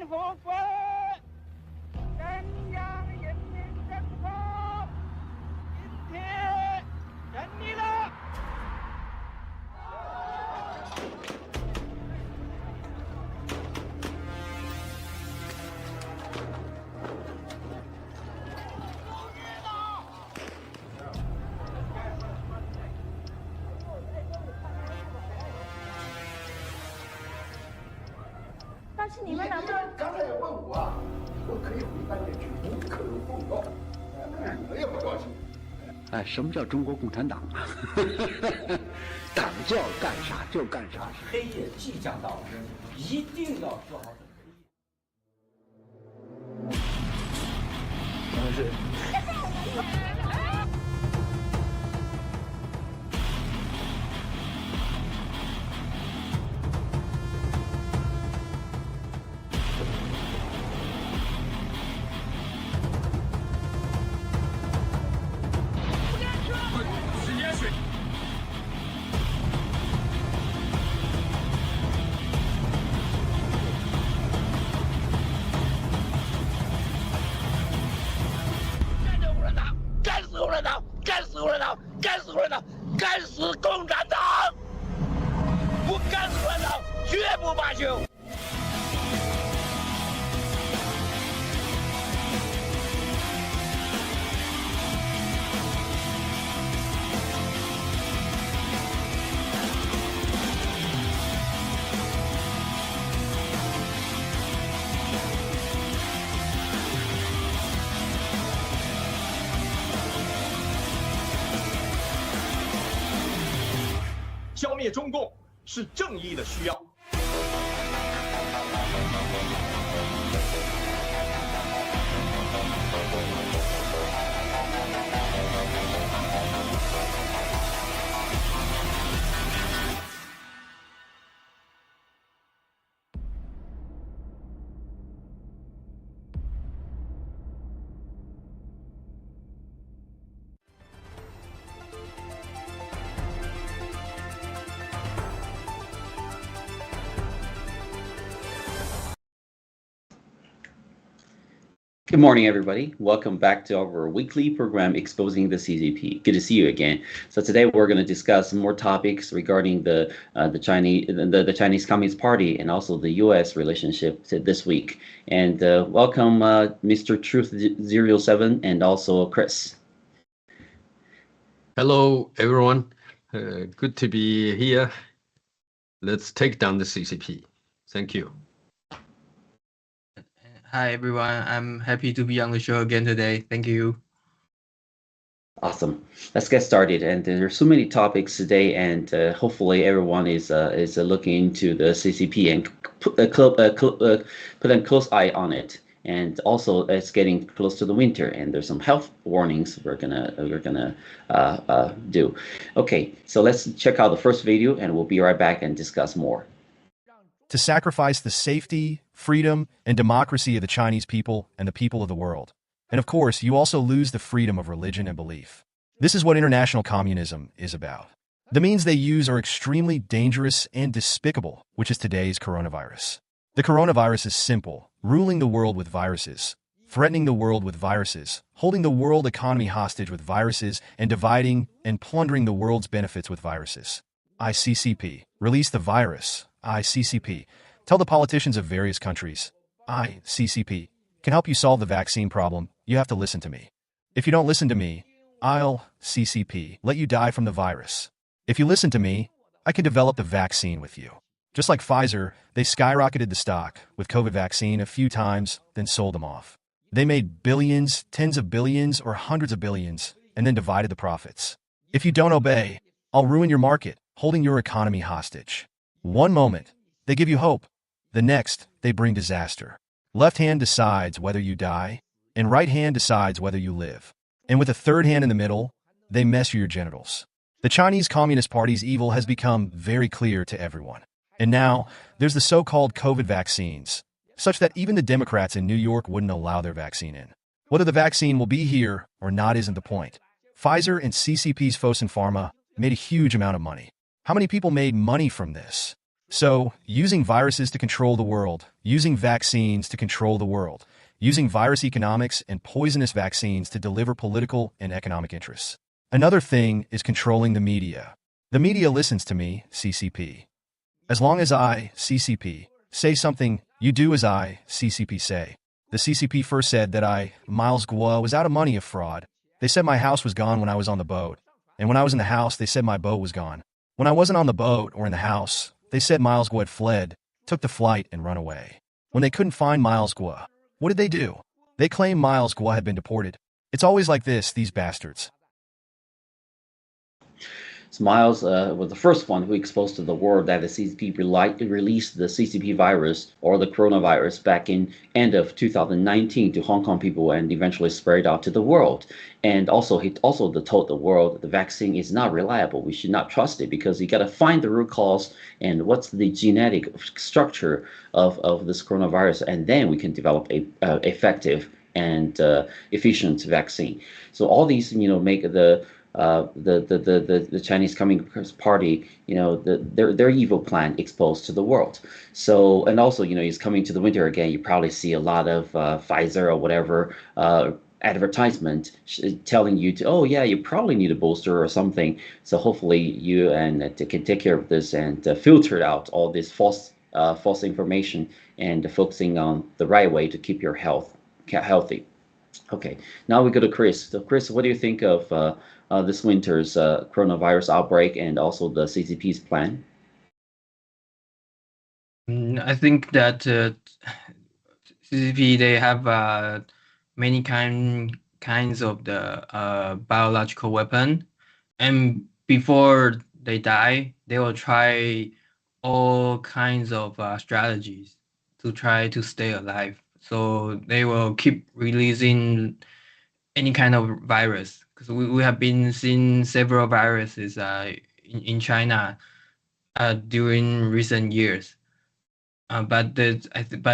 府归中央人民政府今天成立了。但是你们能不能？刚才也问我，我可以回答你句，无可奉告。我也不高兴。哎，什么叫中国共产党啊？党叫干啥就干啥。黑夜即将到，一定要做好准备。是。干死共产党！干死共产党！不干死共产党，绝不罢休！消灭中共是正义的需要。Good morning, everybody. Welcome back to our weekly program exposing the CCP. Good to see you again. So today we're going to discuss more topics regarding the Chinese Communist Party and also the U.S. relationship this week. And welcome, Mr. Truth07 and also Chris. Hello, everyone. Good to be here. Let's take down the CCP. Thank you. Hi, everyone. I'm happy to be on the show again today. Thank you. Awesome. Let's get started. And there's so many topics today, and hopefully everyone is looking into the CCP and put a close eye on it. And also, it's getting close to the winter, and there's some health warnings we're gonna do. Okay, so let's check out the first video, and we'll be right back and discuss more. To sacrifice the safety, freedom, and democracy of the Chinese people and the people of the world. And of course, you also lose the freedom of religion and belief. This is what international communism is about. The means they use are extremely dangerous and despicable, which is today's coronavirus. The coronavirus is simple: ruling the world with viruses, threatening the world with viruses, holding the world economy hostage with viruses, and dividing and plundering the world's benefits with viruses. CCP. Release the virus. CCP. Tell the politicians of various countries. CCP can help you solve the vaccine problem. You have to listen to me. If you don't listen to me, I'll CCP let you die from the virus. If you listen to me, I can develop the vaccine with you. Just like Pfizer, they skyrocketed the stock with COVID vaccine a few times, then sold them off. They made billions, tens of billions, or hundreds of billions, and then divided the profits. If you don't obey, I'll ruin your market, holding your economy hostage. One moment, they give you hope. The next, they bring disaster. Left hand decides whether you die, and right hand decides whether you live. And with a third hand in the middle, they mess your genitals. The Chinese Communist Party's evil has become very clear to everyone. And now, there's the so-called COVID vaccines, such that even the Democrats in New York wouldn't allow their vaccine in. Whether the vaccine will be here or not isn't the point. Pfizer and CCP's Fosun Pharma made a huge amount of money. How many people made money from this? So, using viruses to control the world, using vaccines to control the world, using virus economics and poisonous vaccines to deliver political and economic interests. Another thing is controlling the media. The media listens to me, CCP. As long as I, CCP, say something, you do as I, CCP, say. The CCP first said that I, Miles Guo, was out of money of fraud. They said my house was gone when I was on the boat. And when I was in the house, they said my boat was gone. When I wasn't on the boat or in the house, they said Miles Guo had fled, took the flight, and run away. When they couldn't find Miles Guo, what did they do? They claimed Miles Guo had been deported. It's always like this, these bastards. So Miles was the first one who exposed to the world that the CCP released the CCP virus or the coronavirus back in end of 2019 to Hong Kong people and eventually spread out to the world. And also he also told the world the vaccine is not reliable. We should not trust it because you got to find the root cause and what's the genetic structure of this coronavirus, and then we can develop a effective and efficient vaccine. So all these, make the Chinese Communist Party, their evil plan exposed to the world. So, and also, it's coming to the winter again. You probably see a lot of Pfizer or whatever advertisement telling you to, oh yeah, you probably need a booster or something. So hopefully you can take care of this and filter out all this false information and focusing on the right way to keep your health healthy. Okay, now we go to Chris. So Chris, what do you think of this winter's coronavirus outbreak and also the CCP's plan? I think that CCP, they have many kinds of the biological weapon, and before they die, they will try all kinds of strategies to try to stay alive. So they will keep releasing any kind of virus, because we have been seeing several viruses in China during recent years. But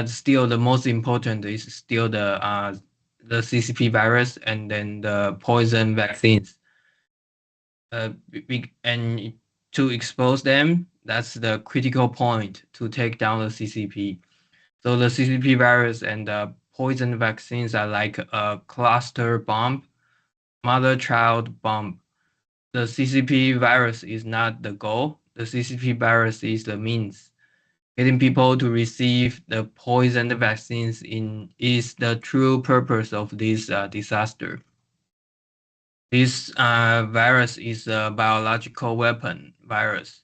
still, the most important is still the CCP virus and then the poison vaccines. And to expose them, that's the critical point to take down the CCP. So the CCP virus and the poison vaccines are like a cluster bomb, mother-child bomb. The CCP virus is not the goal. The CCP virus is the means. Getting people to receive the poisoned vaccines is the true purpose of this disaster. This virus is a biological weapon virus.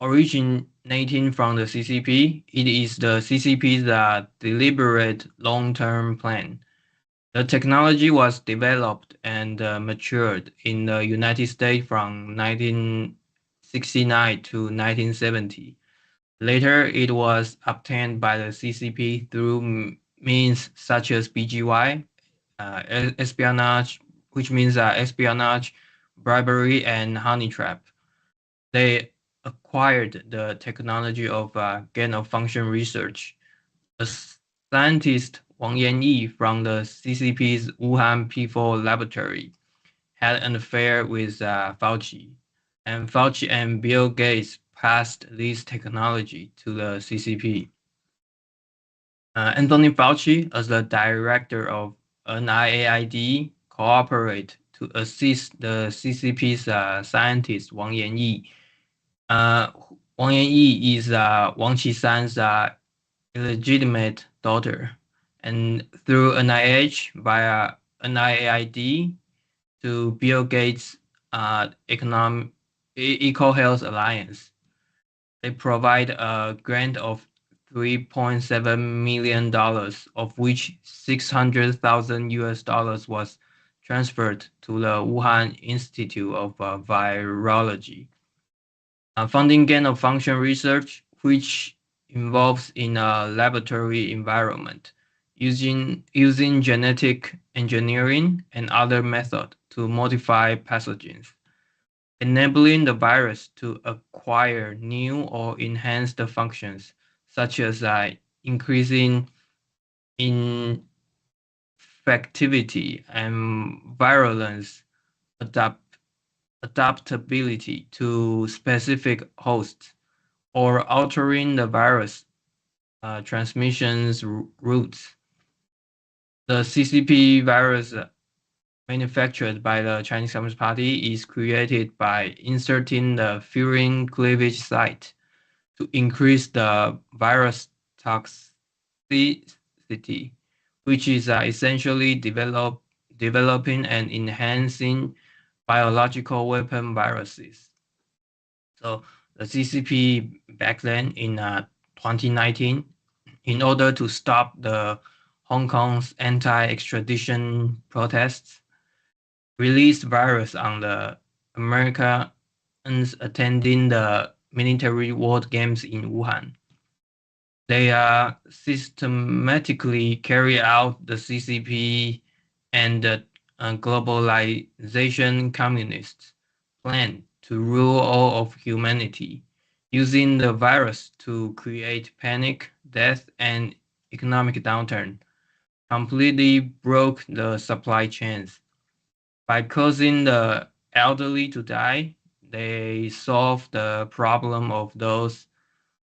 Originating from the CCP, it is the CCP's deliberate long-term plan. The technology was developed and matured in the United States from 1969 to 1970. Later, it was obtained by the CCP through means such as BGY, espionage, which means espionage, bribery, and honey trap. They acquired the technology of gain-of-function research. A scientist, Wang Yanyi, from the CCP's Wuhan P4 laboratory, had an affair with Fauci, and Fauci and Bill Gates passed this technology to the CCP. Anthony Fauci, as the director of NIAID, cooperated to assist the CCP's scientist Wang Yanyi. Wang Yanyi is Wang Qisan's illegitimate daughter, and through NIH via NIAID to Bill Gates' Eco Health Alliance. They provide a grant of $3.7 million, of which $600,000 was transferred to the Wuhan Institute of Virology. Funding gain-of-function research, which involves in a laboratory environment, using genetic engineering and other methods to modify pathogens, enabling the virus to acquire new or enhanced functions, such as increasing infectivity and virulence, adaptability to specific hosts, or altering the virus transmissions routes. The CCP virus manufactured by the Chinese Communist Party is created by inserting the furin cleavage site to increase the virus toxicity, which is essentially developing and enhancing biological weapon viruses. So the CCP back then in 2019, in order to stop the Hong Kong's anti-extradition protests, released virus on the Americans attending the military world games in Wuhan. They systematically carry out the CCP and the globalization communists plan to rule all of humanity, using the virus to create panic, death, and economic downturn, completely broke the supply chains. By causing the elderly to die, they solved the problem of those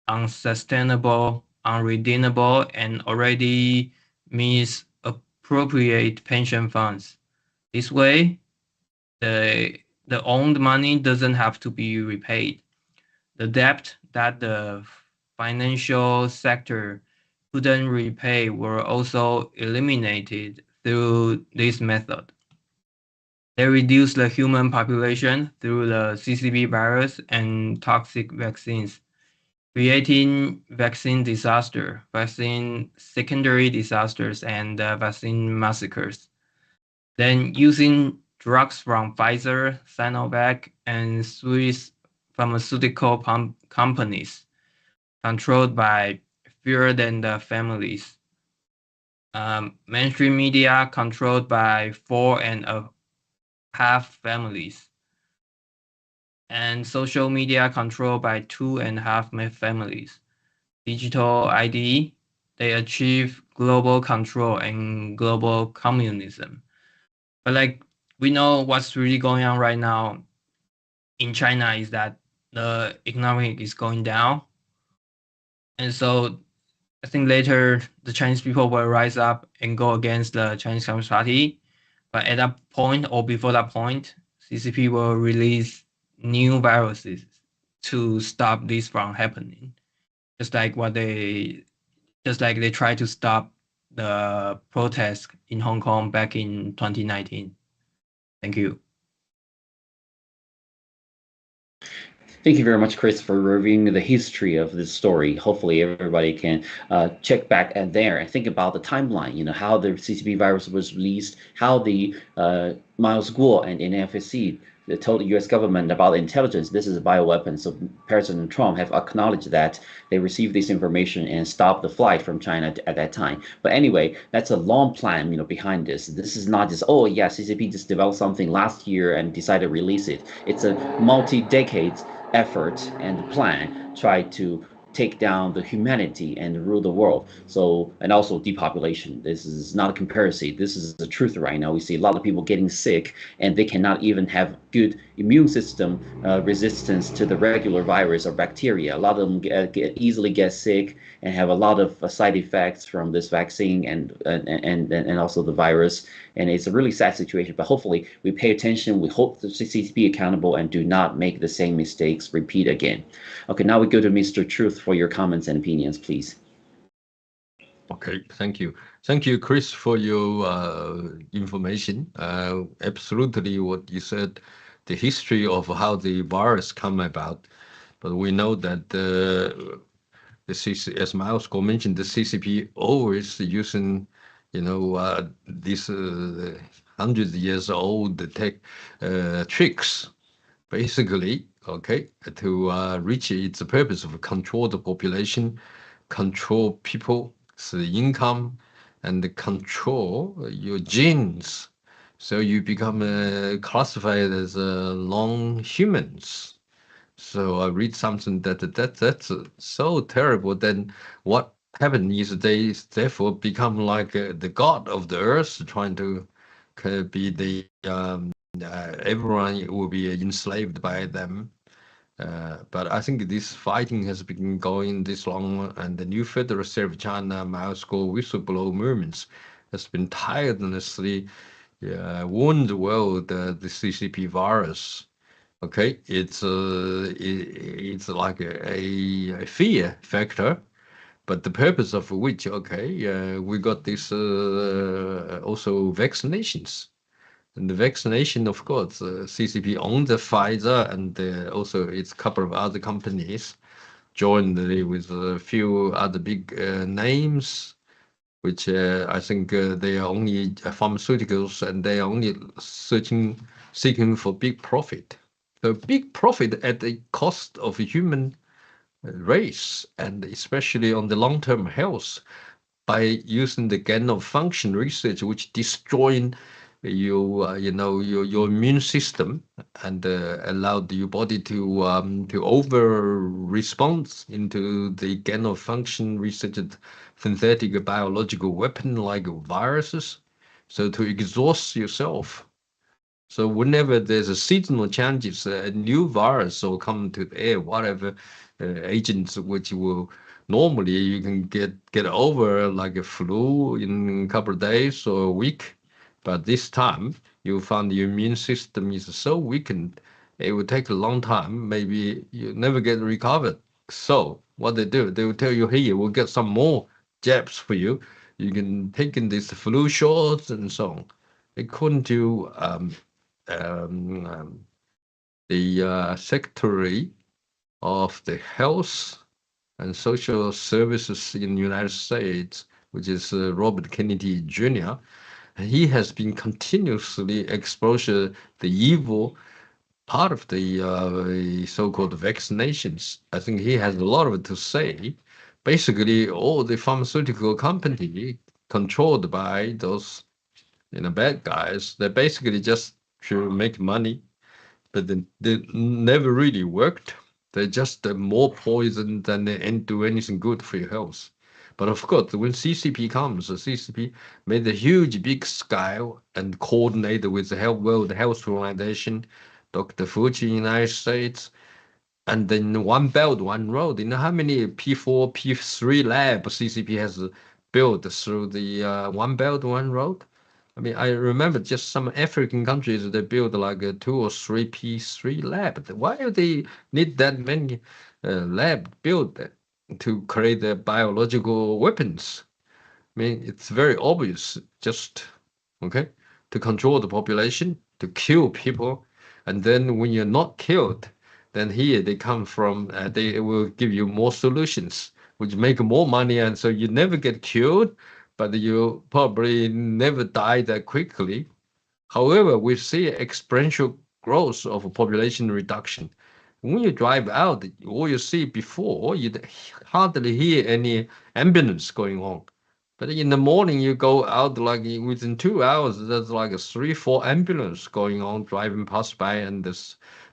unsustainable, unredeemable, and already misappropriate pension funds. This way, the owned money doesn't have to be repaid. The debt that the financial sector couldn't repay were also eliminated through this method. They reduced the human population through the CCP virus and toxic vaccines, creating vaccine disaster, vaccine secondary disasters, and vaccine massacres. Then using drugs from Pfizer, Sinovac, and Swiss pharmaceutical companies, controlled by fewer than the families. Mainstream media controlled by 4.5 families. And social media controlled by 2.5 families. Digital ID, they achieve global control and global communism. But like we know what's really going on right now in China is that the economic is going down. And so I think later the Chinese people will rise up and go against the Chinese Communist Party. But at that point or before that point, CCP will release new viruses to stop this from happening. Just like they tried to stop the protests in Hong Kong back in 2019. Thank you. Thank you very much, Chris, for reviewing the history of this story. Hopefully, everybody can check back at there and think about the timeline. You know, how the CCP virus was released, how the Miles Guo and NFSC told the U.S. government about the intelligence. This is a bioweapon. So President Trump have acknowledged that they received this information and stopped the flight from China at that time. But anyway, that's a long plan, you know, behind this. This is not just, oh yeah, CCP just developed something last year and decided to release it. It's a multi-decade effort and plan try to take down the humanity and rule the world. So, and also depopulation. This is not a comparison. This is the truth right now. We see a lot of people getting sick and they cannot even have good immune system resistance to the regular virus or bacteria. A lot of them easily get sick and have a lot of side effects from this vaccine and also the virus. And it's a really sad situation, but hopefully we pay attention. We hope the CCP be accountable and do not make the same mistakes repeat again. Okay, now we go to Mr. Truth for your comments and opinions, please. Okay, thank you. Thank you, Chris, for your information. Absolutely what you said, the history of how the virus come about. But we know that the CCP, as Miles Guo mentioned, the CCP always using, you know, these hundreds of years old tech tricks, basically, okay, to reach its purpose of control the population, control people's income, and control your genes. So you become classified as non-humans. So I read something that's so terrible. Then what happened is they therefore become like the god of the earth, trying to be the everyone will be enslaved by them. But I think this fighting has been going this long, and the new Federal Reserve China Moscow whistleblower movements has been tirelessly warned the world the CCP virus. Okay, it's like a fear factor, but the purpose of which, okay, we got this also vaccinations. And the vaccination, of course, CCP owns the Pfizer, and also it's a couple of other companies joined with a few other big names, which I think they are only pharmaceuticals, and they are only seeking for big profit. So big profit at the cost of human race, and especially on the long-term health, by using the gain of function research, which destroying your your immune system, and allowed your body to over respond into the gain of function researched synthetic biological weapon like viruses, so to exhaust yourself. So whenever there's a seasonal changes, a new virus will come to the air, whatever agents which will normally you can get over like a flu in a couple of days or a week, but this time you found your immune system is so weakened, it will take a long time. Maybe you never get recovered. So what they do, they will tell you, hey, we'll get some more jabs for you. You can take in these flu shots and so on. According to the Secretary of the Health and Social Services in the United States, which is Robert Kennedy Jr., he has been continuously exposure the evil part of the so-called vaccinations. I think he has a lot of it to say. Basically, all the pharmaceutical company controlled by those bad guys, they basically just to make money, but they never really worked. They're just more poison than they do anything good for your health. But of course, when CCP comes, the CCP made a huge big scale and coordinated with the World Health Organization, Dr. Fauci in the United States, and then one belt, one road. You know how many P4, P3 labs CCP has built through the one belt, one road? I mean, I remember just some African countries, they build like a 2 or 3 P3 lab. Why do they need that many lab built to create the biological weapons? I mean, it's very obvious, just, okay, to control the population, to kill people. And then when you're not killed, then here they come from, they will give you more solutions, which make more money. And so you never get killed, but you probably never die that quickly. However, we see exponential growth of population reduction. When you drive out, all you see before, you hardly hear any ambulance going on. But in the morning, you go out like within 2 hours, there's like a 3-4 ambulance going on, driving past by, and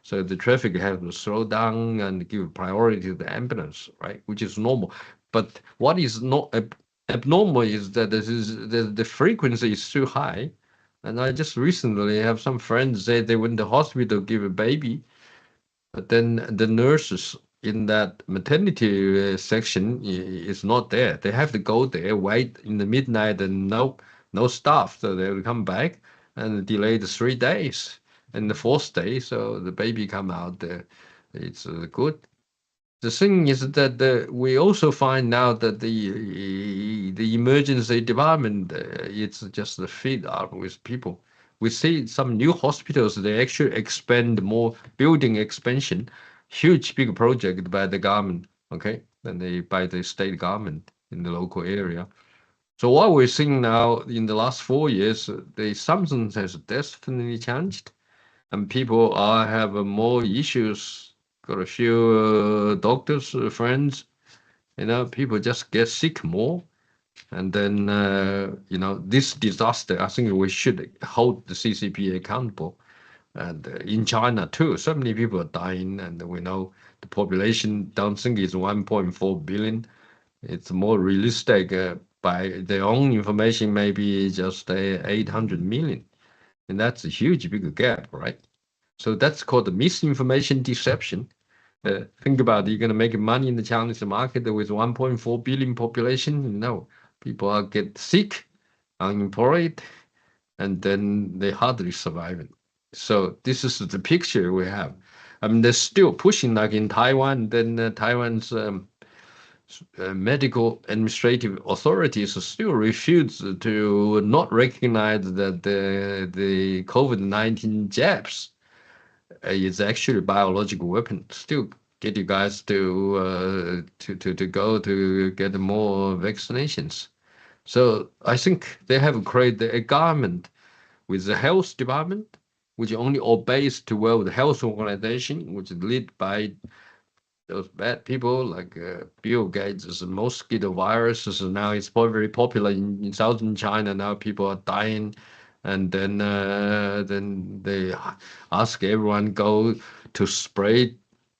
so the traffic has to slow down and give priority to the ambulance, right? Which is normal. But what is not abnormal is that the frequency is too high. And I just recently have some friends say they went to hospital to give a baby, but then the nurses in that maternity section is not there. They have to go there, wait in the midnight, and no staff. So they will come back and delay the 3 days. And the 4th day, so the baby come out. It's good. The thing is that we also find now that the emergency department, it's just a feed up with people. We see some new hospitals, they actually expand more building expansion, huge big project by the government, okay, and by the state government in the local area. So what we're seeing now in the last 4 years, the something has definitely changed, and people have more issues. Got a few doctors, friends, people just get sick more. And then, this disaster, I think we should hold the CCP accountable. And in China too, so many people are dying, and we know the population, don't think it's 1.4 billion. It's more realistic by their own information, maybe just 800 million. And that's a huge, big gap, right? So that's called the misinformation deception. Think about it, you're going to make money in the Chinese market with 1.4 billion population? No, people get sick, unemployed, and then they hardly survive it. So this is the picture we have. I mean, they're still pushing, like in Taiwan. Then Taiwan's medical administrative authorities still refuse to not recognize that the COVID-19 jabs is actually a biological weapon. Still get you guys to go to get more vaccinations. So I think they have created a government with the health department, which only obeys to World Health Organization, which is led by those bad people like Bill Gates. Mosquito virus is now it's very popular in southern China. Now people are dying, and then they ask everyone go to spray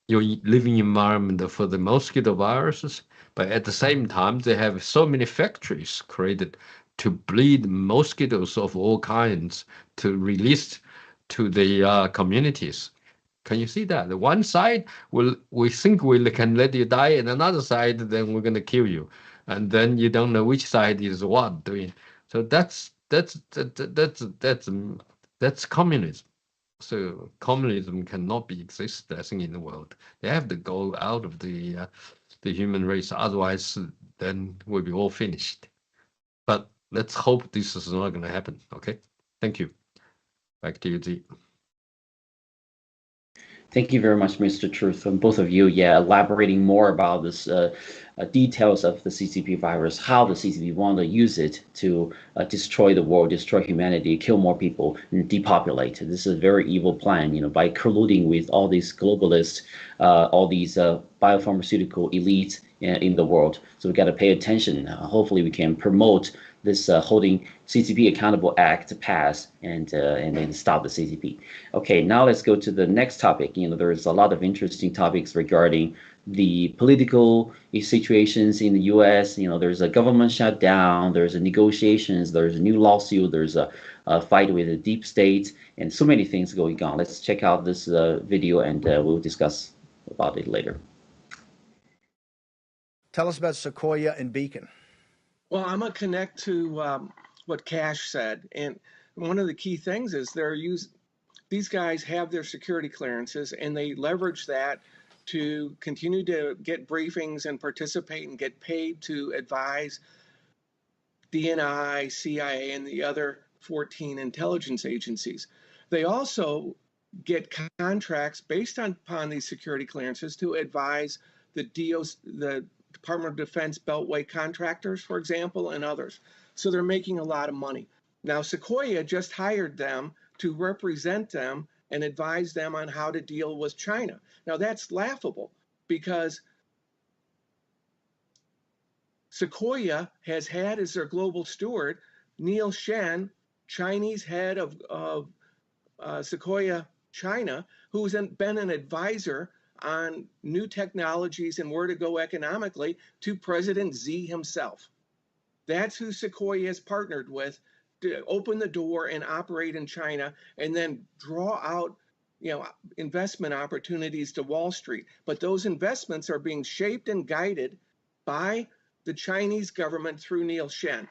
your living environment for the mosquito viruses. But at the same time, they have so many factories created to breed mosquitoes of all kinds to release to the communities. Can you see that? The one side we think we can let you die, and another side then we're gonna kill you, and then you don't know which side is what doing. So that's communism. So communism cannot be exist, I think, in the world. They have to go out of the human race, otherwise then we'll be all finished. But let's hope this is not going to happen. Okay, thank you. Back to you, Z. Thank you very much, Mr. Truth, and both of you. Yeah, elaborating more about this details of the CCP virus, how the CCP want to use it to destroy the world, destroy humanity, kill more people, and depopulate. This is a very evil plan, you know, by colluding with all these globalists, all these biopharmaceutical elites in the world. So we got to pay attention. Hopefully, we can promote this holding CCP accountable act to pass and then stop the CCP. Okay, now let's go to the next topic. You know, there's a lot of interesting topics regarding the political situations in the U.S. You know, there's a government shutdown, there's a negotiations, there's a new lawsuit, there's a fight with the deep state, and so many things going on. Let's check out this video, and we'll discuss about it later. Tell us about Sequoia and Beacon. Well, I'm going to connect to what Cash said. And one of the key things is these guys have their security clearances, and they leverage that to continue to get briefings and participate and get paid to advise DNI, CIA, and the other 14 intelligence agencies. They also get contracts based upon these security clearances to advise the Department of Defense Beltway contractors, for example, and others. So they're making a lot of money. Now, Sequoia just hired them to represent them and advise them on how to deal with China. Now, that's laughable because Sequoia has had as their global steward Neil Shen, Chinese head of Sequoia China, who's been an advisor on new technologies and where to go economically to President Xi himself. That's who Sequoia has partnered with to open the door and operate in China and then draw out, you know, investment opportunities to Wall Street. But those investments are being shaped and guided by the Chinese government through Neil Shen.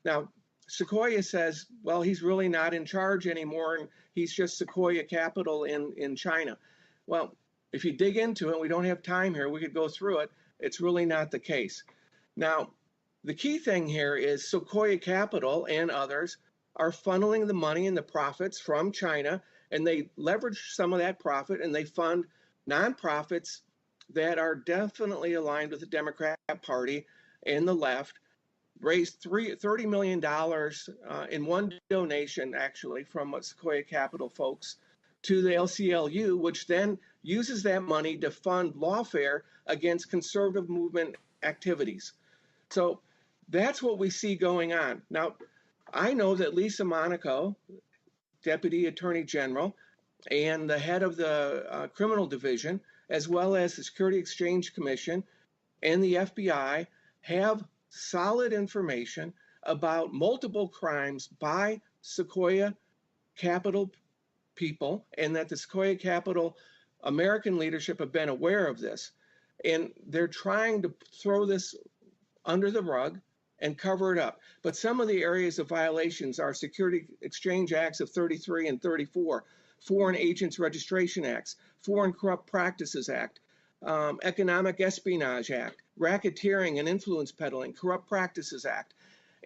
Now, Sequoia says, well, he's really not in charge anymore, and he's just Sequoia Capital in China. Well, if you dig into it, we don't have time here, we could go through it, it's really not the case. Now, the key thing here is Sequoia Capital and others are funneling the money and the profits from China, and they leverage some of that profit and they fund nonprofits that are definitely aligned with the Democrat Party and the left. Raised $30 million in one donation, actually, from Sequoia Capital folks to the LCLU, which then uses that money to fund lawfare against conservative movement activities. So that's what we see going on. Now, I know that Lisa Monaco, Deputy Attorney General, and the head of the criminal division, as well as the Security Exchange Commission and the FBI, have solid information about multiple crimes by Sequoia Capital people, and that the Sequoia Capital American leadership have been aware of this, and they're trying to throw this under the rug and cover it up. But some of the areas of violations are Security Exchange Acts of 33 and 34, Foreign Agents Registration Acts, Foreign Corrupt Practices Act, Economic Espionage Act, Racketeering and Influence Peddling, Corrupt Practices Act.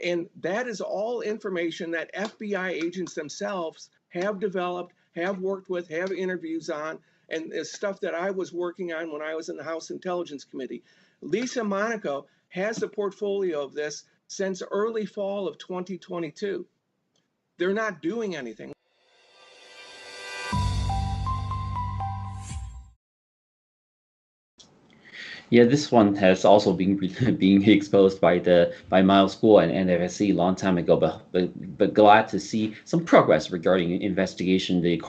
And that is all information that FBI agents themselves have developed, have worked with, have interviews on, and is stuff that I was working on when I was in the House Intelligence Committee. Lisa Monaco has a portfolio of this since early fall of 2022. They're not doing anything. Yeah, this one has also been being exposed by Miles Guo and NFSC a long time ago, but glad to see some progress regarding investigation, the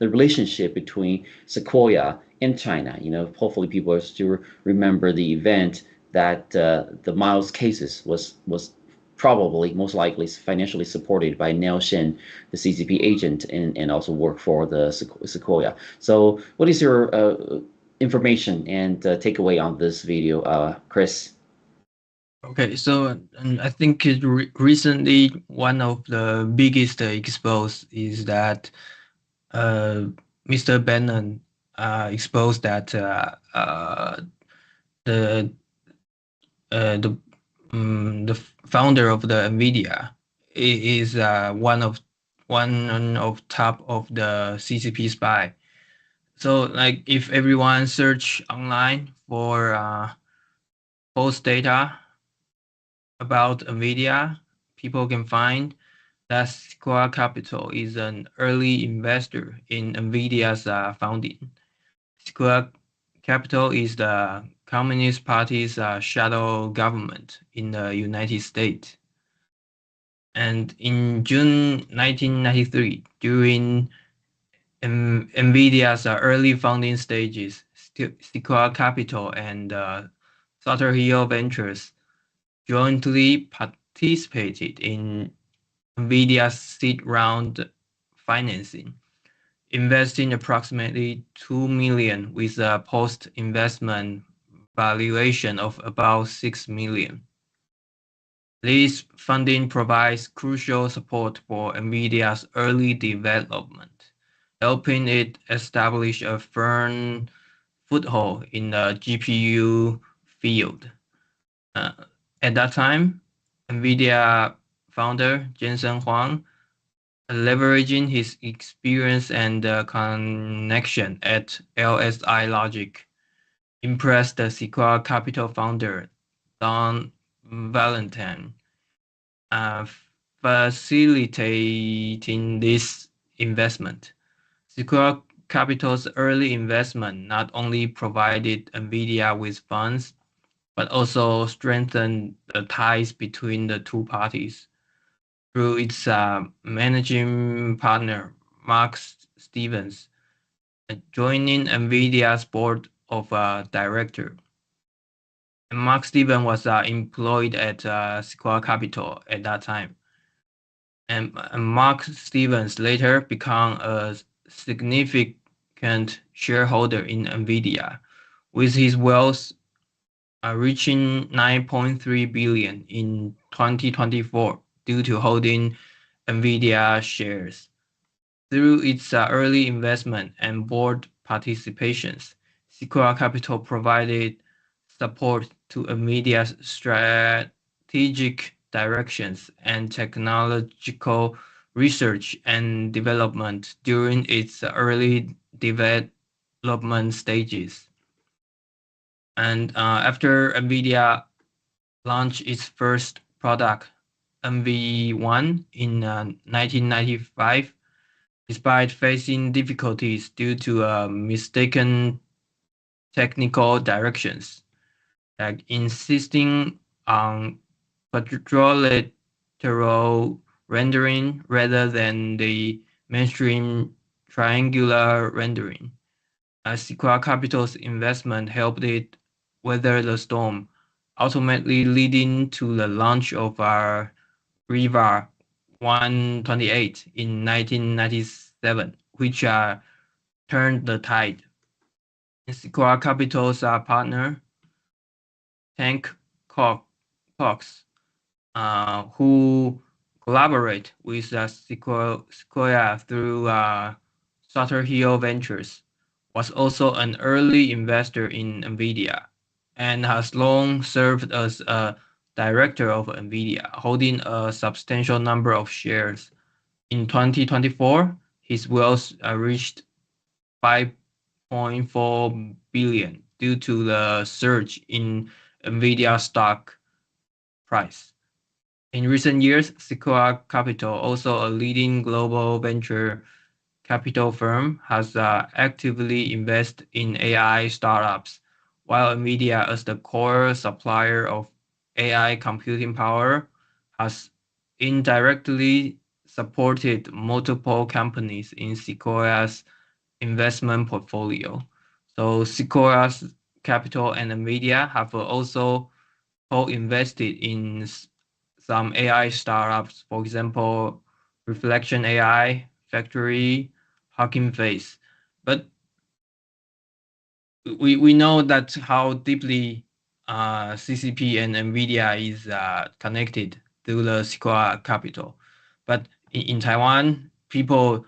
relationship between Sequoia and China. You know, hopefully people still remember the event that the Miles cases was probably most likely financially supported by Neil Shen, the CCP agent, and also work for the Sequoia. So, what is your information and takeaway on this video, Chris? Okay, so I think recently one of the biggest exposed is that Mr. Bannon exposed that the the founder of the NVIDIA is one of top of the CCP spy. So like if everyone search online for false data about NVIDIA, people can find that Sequoia Capital is an early investor in NVIDIA's founding. Sequoia Capital is the Communist Party's shadow government in the United States. And in June 1993, during NVIDIA's early founding stages, Sequoia Capital and Sutter Hill Ventures jointly participated in NVIDIA's seed round financing, investing approximately $2 million with a post-investment valuation of about $6 million. This funding provides crucial support for NVIDIA's early development, helping it establish a firm foothold in the GPU field. At that time, NVIDIA founder Jensen Huang, leveraging his experience and connection at LSI Logic, impressed the Sequoia Capital founder Don Valentine, facilitating this investment. Sequoia Capital's early investment not only provided NVIDIA with funds, but also strengthened the ties between the two parties through its managing partner, Mark Stevens, joining NVIDIA's board of directors. Mark Stevens was employed at Sequoia Capital at that time. And Mark Stevens later became a significant shareholder in NVIDIA, with his wealth reaching $9.3 billion in 2024 due to holding NVIDIA shares. Through its early investment and board participations, Sequoia Capital provided support to NVIDIA's strategic directions and technological research and development during its early development stages. And after NVIDIA launched its first product, NV1, in 1995, despite facing difficulties due to mistaken technical directions, like insisting on quadrilateral rendering rather than the mainstream triangular rendering. Sequoia Capital's investment helped it weather the storm, ultimately leading to the launch of our Riva 128 in 1997, which turned the tide. Sequoia Capital's partner, Tank Cox, who collaborate with Sequoia through Sutter Hill Ventures, was also an early investor in NVIDIA and has long served as a director of NVIDIA, holding a substantial number of shares. In 2024, his wealth reached 5.4 billion due to the surge in NVIDIA stock price. In recent years, Sequoia Capital, also a leading global venture capital firm, has actively invested in AI startups, while NVIDIA, as the core supplier of AI computing power, has indirectly supported multiple companies in Sequoia's investment portfolio. So Sequoia's Capital and NVIDIA have also co-invested in some AI startups, for example, Reflection AI, Factory, Hugging Face. But we know that how deeply CCP and NVIDIA is connected through the Sequoia Capital. But in Taiwan, people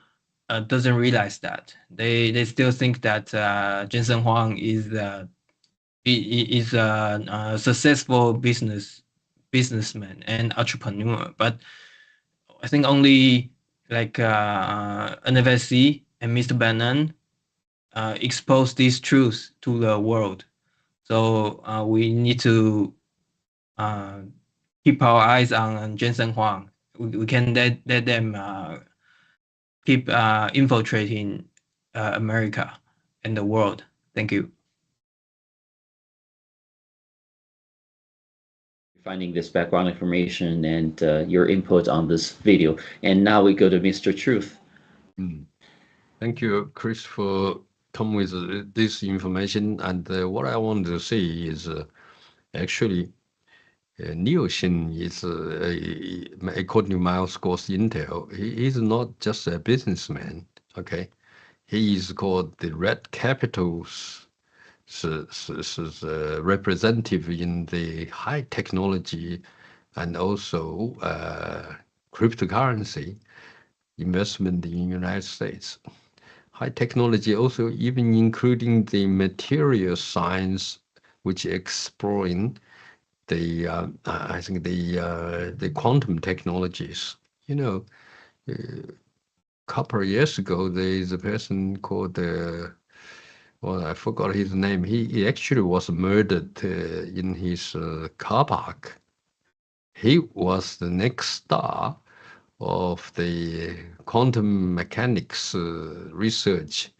doesn't realize that. They still think that Jensen Huang is a successful businessman and entrepreneur. But I think only like NFSC and Mr. Bannon expose these truths to the world. So we need to keep our eyes on Jensen Huang. We can let them keep infiltrating America and the world. Thank you. Finding this background information and your input on this video. And now we go to Mr. Truth. Thank you, Chris, for coming with this information. And what I want to say is actually Neil Shin is, according to Miles Gore's Intel, he is not just a businessman, okay? He is called the Red Capital's representative in the high technology and also cryptocurrency investment in the United States. High technology also even including the material science, which exploring the I think the quantum technologies. You know, a couple of years ago, there is a person called well, I forgot his name. He actually was murdered in his car park. He was the next star of the quantum mechanics research,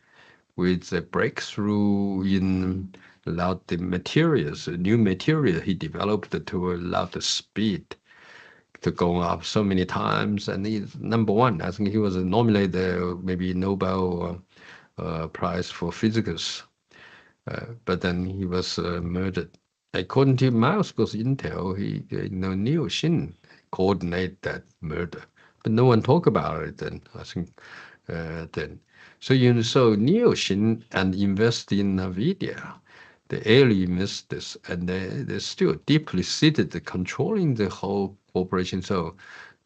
with a breakthrough in allowed the materials, a new material he developed to allow the speed to go up so many times. And he's #1. I think he was nominated maybe Nobel Prize for Physics, but then he was murdered. According to Miles Gore's Intel, Neil Shin coordinated that murder, but no one talk about it then. I think then. So so Neil Shin and invest in NVIDIA, the early investors, and they're still deeply seated, controlling the whole corporation. So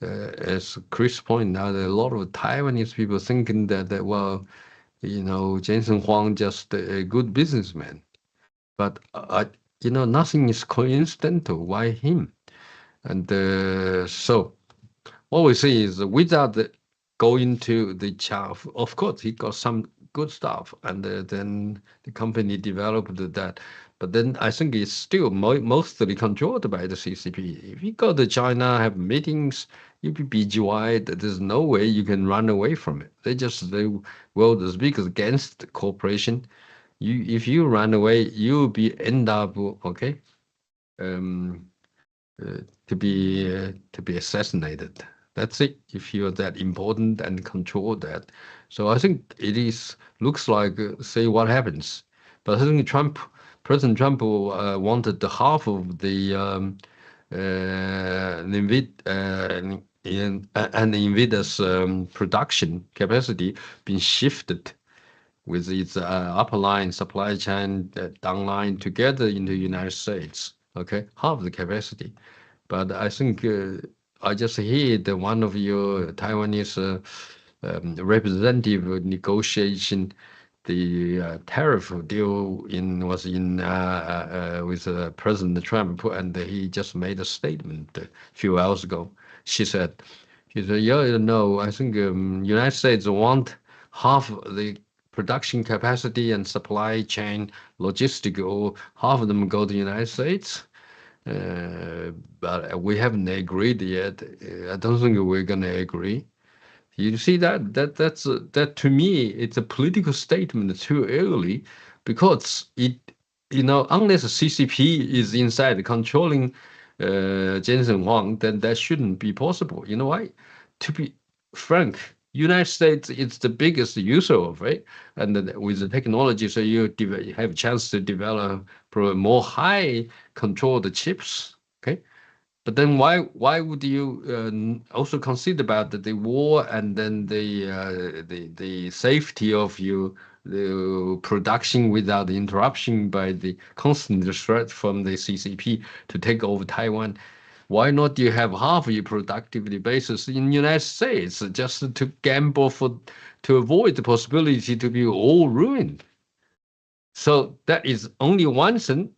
as Chris pointed out, a lot of Taiwanese people thinking that well, you know, Jensen Huang just a good businessman, but you know, nothing is coincidental. Why him? And so what we see is without going to the chart, of course, he got some good stuff, and then the company developed that. But then I think it's still mostly controlled by the CCP. If you go to China, have meetings, you be BGY, there's no way you can run away from it. The world is big against the corporation. If you run away, you'll end up okay, to be assassinated. That's it. If you're that important and control that. So I think it looks like say what happens. But I think President Trump wanted the half of the NVIDIA's production capacity being shifted with its upper line supply chain downline together in the United States. Okay, half the capacity. But I think I just heard one of your Taiwanese representative negotiation the tariff deal was in with President Trump, and he just made a statement a few hours ago. She said, yeah, you know, I think United States want half the production capacity and supply chain logistic, or half of them go to the United States. But we haven't agreed yet. I don't think we're going to agree. You see that to me, it's a political statement too early, because it, you know, unless CCP is inside controlling Jensen Huang, then that shouldn't be possible. You know why? To be frank, United States is the biggest user of it, and with the technology, so you have a chance to develop more high controlled chips. Okay. But then why would you also consider about the war and then the safety of the production without interruption by the constant threat from the CCP to take over Taiwan? Why not you have half your productivity basis in the United States just to gamble to avoid the possibility to be all ruined? So that is only one thing.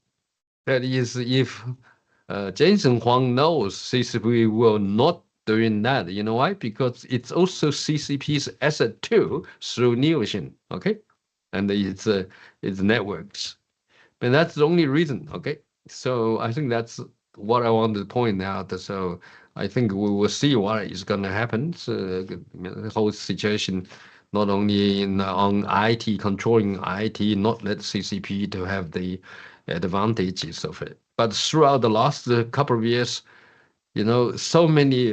That is if Jensen Huang knows CCP will not doing that. You know why? Because it's also CCP's asset too through Neocean, okay? And it's networks. But that's the only reason, okay? So I think that's what I wanted to point out. So I think we will see what is going to happen. So the whole situation, not only on IT, controlling IT, not let CCP to have the advantages of it. But throughout the last couple of years, you know, so many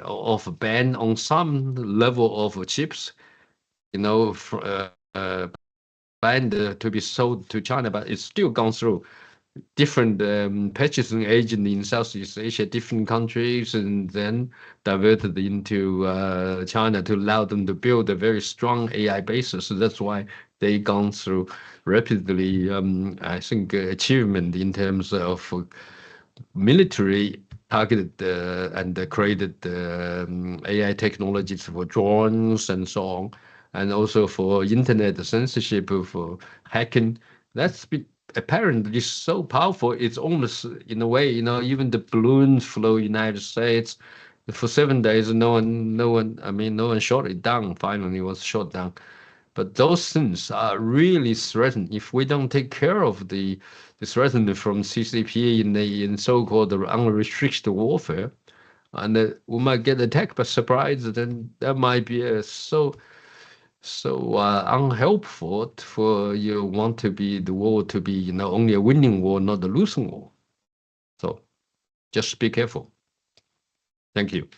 of ban on some level of chips, you know, banned to be sold to China, but it's still gone through different purchasing agent in Southeast Asia, different countries, and then diverted into China to allow them to build a very strong AI basis. So that's why they gone through rapidly, I think, achievement in terms of military targeted and created AI technologies for drones and so on, and also for internet censorship, for hacking. That's been apparently so powerful. It's almost, in a way, you know, even the balloons flew United States for 7 days. No one shot it down. Finally, it was shot down. But those things are really threatened if we don't take care of the threat from CCP in so-called unrestricted warfare, and we might get attacked by surprise. Then that might be so unhelpful for you want to be the war to be, you know, only a winning war, not a losing war. So just be careful. Thank you.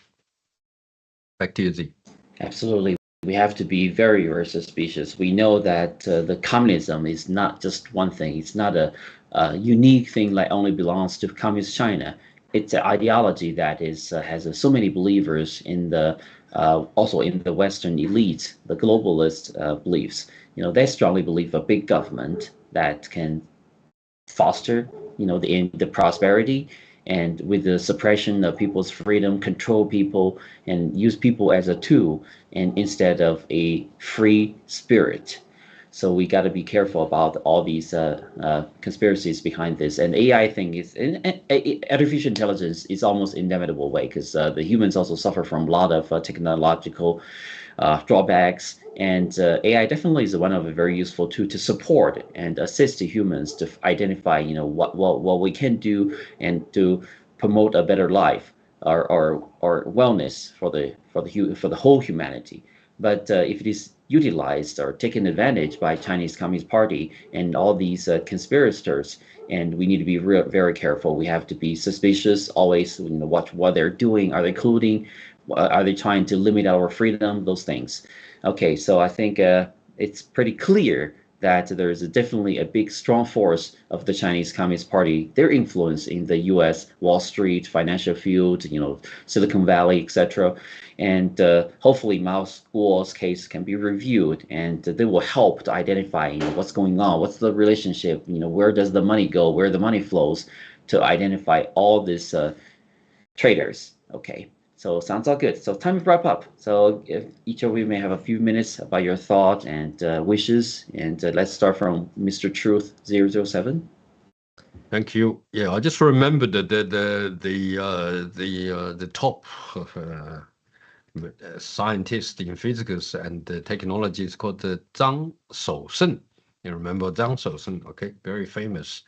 Back to you, Z. Absolutely. We have to be very, very suspicious. We know that the communism is not just one thing. It's not a unique thing that only belongs to communist China. It's an ideology that is has so many believers in the also in the Western elite, the globalist beliefs. You know, they strongly believe a big government that can foster, you know, the prosperity, and with the suppression of people's freedom, control people and use people as a tool, and instead of a free spirit. So we got to be careful about all these conspiracies behind this. And AI thing is, artificial intelligence is almost inevitable way, because the humans also suffer from a lot of technological drawbacks. And AI definitely is one of a very useful tool to support and assist the humans to identify, you know, what we can do and to promote a better life or wellness for the whole humanity. But if it is utilized or taken advantage by Chinese Communist Party and all these conspirators, and we need to be very careful. We have to be suspicious, always, you know, watch what they're doing. Are they colluding? Are they trying to limit our freedom? Those things. Okay, so I think it's pretty clear that there is definitely a big, strong force of the Chinese Communist Party, their influence in the U.S. Wall Street, financial field, Silicon Valley, etc. And hopefully Mao Guo's case can be reviewed, and they will help to identify what's going on, what's the relationship, where does the money go, where the money flows, to identify all these traders. Okay. So sounds all good. So time to wrap up. So if each of you may have a few minutes about your thoughts and wishes, and let's start from Mr. Truth 007. Thank you. Yeah, I just remembered that the top scientist in physics and technology is called Zhang Shousheng. You remember Zhang Shousheng? Okay, very famous.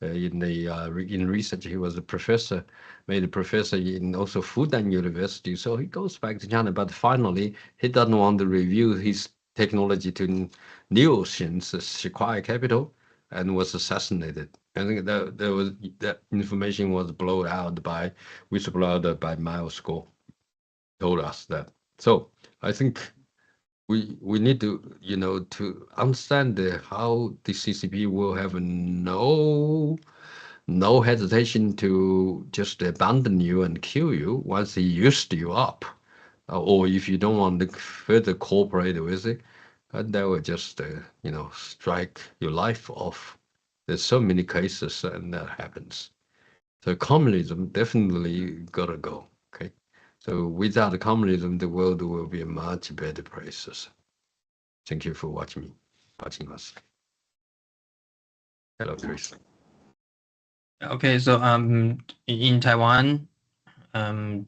In research, he was a professor, made a professor in also Fudan University. So he goes back to China, but finally he doesn't want to reveal his technology to Liuxin's Shikwai capital, and was assassinated. I think that information was blown out by whistleblower by Miles Guo, told us that. So I think we need to to understand how the CCP will have no hesitation to just abandon you and kill you once they used you up, or if you don't want to further cooperate with it, and they will just strike your life off. There's so many cases and that happens. So communism definitely gotta go. Okay. So without communism, the world will be a much better place. Thank you for watching us. Hello, Chris. Okay, so in Taiwan, the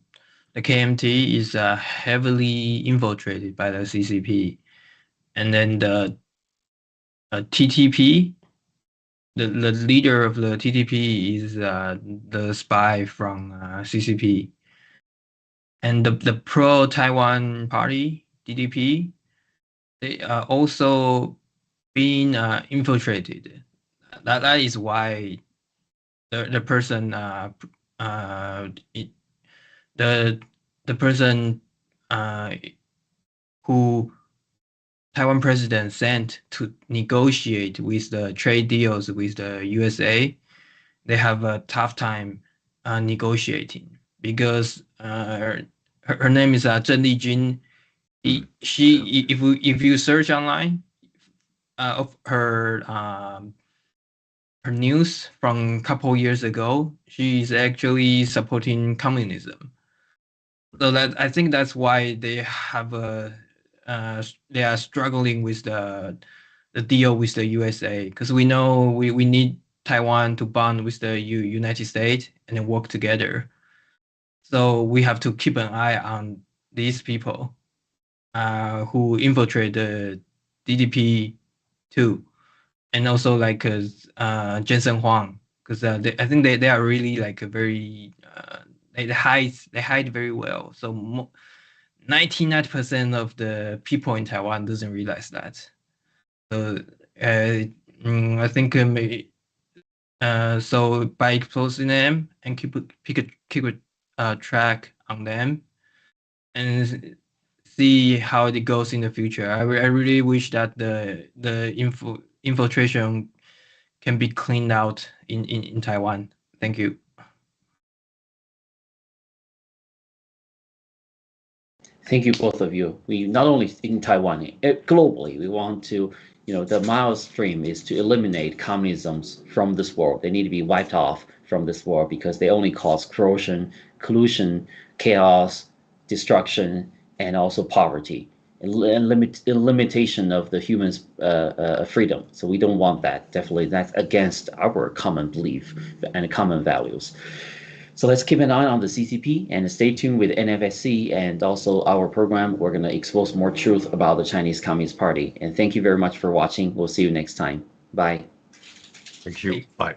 KMT is heavily infiltrated by the CCP, and then the TTP, the leader of the TTP is the spy from CCP, and the pro-Taiwan party DDP, they are also being infiltrated. That is why the person the person who Taiwan president sent to negotiate with the trade deals with the USA, they have a tough time negotiating because her name is Zheng Lijun. If you search online of her news from a couple years ago, she is actually supporting communism. So that I think that's why they have they are struggling with the deal with the USA, because we know we need Taiwan to bond with the United States and then work together. So we have to keep an eye on these people who infiltrate the DDP too, and also like Jensen Huang, because I think they are really like a very they hide very well. So 99% of the people in Taiwan doesn't realize that. So I think so by exposing them and keep a track on them and see how it goes in the future. I really wish that the infiltration can be cleaned out in Taiwan. Thank you. Thank you, both of you. We not only in Taiwan, globally, we want to, the Miles dream is to eliminate communisms from this world. They need to be wiped off from this world because they only cause corrosion, collusion, chaos, destruction, and also poverty, and limitation of the human's freedom. So we don't want that. Definitely, that's against our common belief and common values. So let's keep an eye on the CCP and stay tuned with NFSC and also our program. We're going to expose more truth about the Chinese Communist Party. And thank you very much for watching. We'll see you next time. Bye. Thank you. Bye.